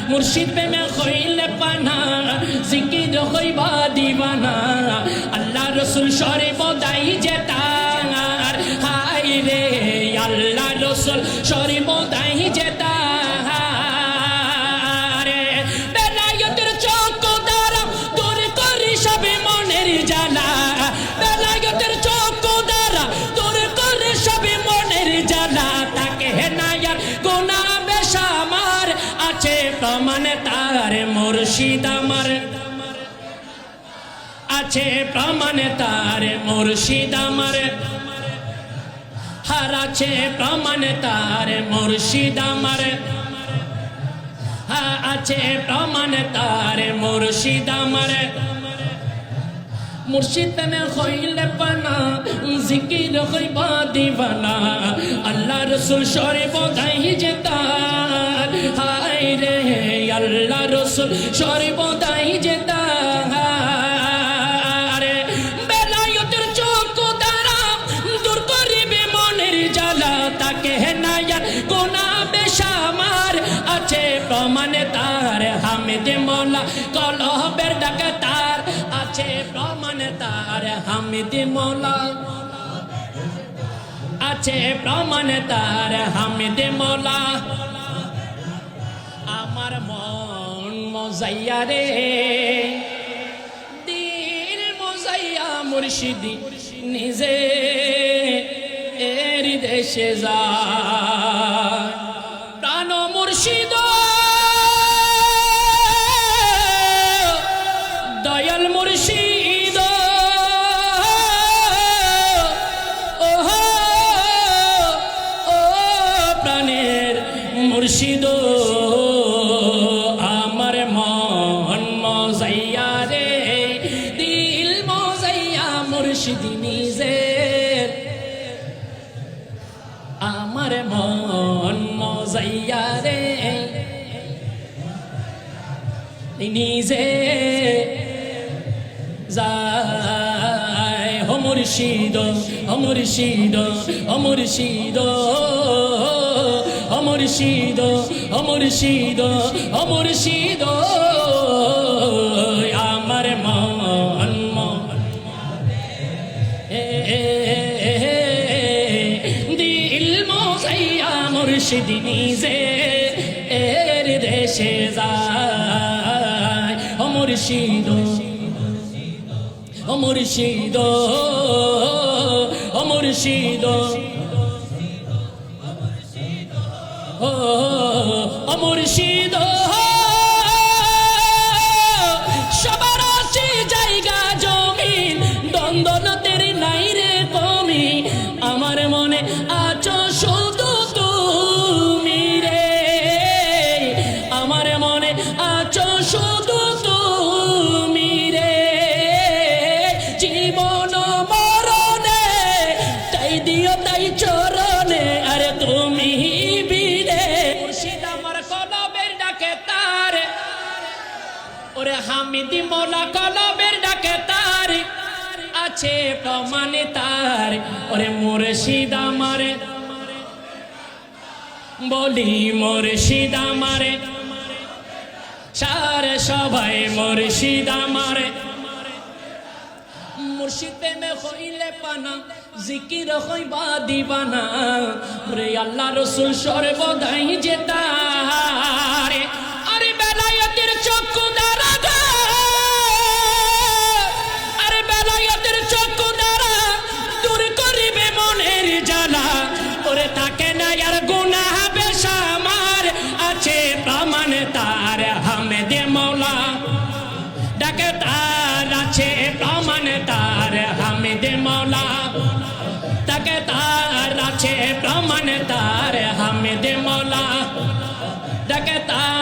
মুর্শিদ প্রেমে হইলে পানা জিকির হইবা দিবানা আল্লাহ রসুল সর্বদাই যেতার হায় রে আল্লাহ রসুল সর্বদাই যেতার বেলায়েতের চক্ষু দ্বারা দূর করি সবে মনের জ্বালা বেলায়েতের চক্ষু দ্বারা দূর করে সবে মনের জ্বালা তাকে হেনায়ার গোনা বেশামার আছে প্রমাণ তার মুর্শিদ আমার আছে প্রমাণ তার মুর্শিদ আমার হার আছে প্রমাণ তার মুর্শিদ আমার আছে প্রমাণ তার মুর্শিদ আমার মুর্শিদ প্রেমে হইলে পানা জিকির হইবা দিবানা আল্লাহ রসুল সর্বদাই যেতার হায় রে আল্লাহ রসুল সর্বদাই যেতার বেলায়েতের চক্ষু দ্বারা দূর করিবে মনের জ্বালা তাকে হেনায়ার গোনা বেশামার আছে প্রমাণ তার হামিদ মওলা কলবের ডাকে তার আছে প্রমাণ তার হামিদ মওলা আছে প্রমাণ তার হামিদ মওলা আমার মন মজাইয়া রে দিল মজাইয়া মুর্শিদি নিজে এর দেশে যায় প্রাণ মুর্শিদ দয়াল মুর্শিদ ও প্রাণের মুর্শিদ আমার মন মজাইয়া রে দিল মজাইয়া মুর্শিদ নিজে আমার মন মজাইয়া রে নিজে যায় হো মুর্শিদ ও মুর্শিদ ও মুর্শিদ ও মুর্শিদ ও মুর্শিদ ও মুর্শিদ আমার মন দিল মজাইয়া মুর্শিদ নিজে এর দেশে যায় ও মুর্শিদ ও মুর্শিদ ও মুর্শিদ ও মুর্শিদ সবার আছে জায়গা জমিন দ্বন্দ্বতের নাই রে কমি আমার মনে আছো শুধু তুমি রে আমার মনে আছো শুধু তুমি রে জীবন মরণে তাই দিও তাই চরণে আরে তুমি বিরে মুর্শিদ আমার কলবের ডাকে তার ওরে হামিদি মওলা কলবের ডাকে তার আছে প্রমাণ তার ওরে মুর্শিদ আমার বলি মুর্শিদ আমার সারে সবাই মুর্শিদ আমার মুর্শিদ প্রেমে হইলে পানা জিকির হইবা দিবানা রে আল্লাহ রসুল সর্বদাই যেতার আরে বেলায়েতের চক্ষু দ্বারা আরে বেলায়েতের চক্ষু দ্বারা দূর করিবে মনের জ্বালা ওরে তাকে না আর গুনাহ বেশামার আছে প্রমাণ তার হামিদ মওলা ডাকে তার আছে প্রমাণ তার হামিদ মওলা ডাকে তার আছে প্রমাণ তার হামিদ মওলা ডাকে তার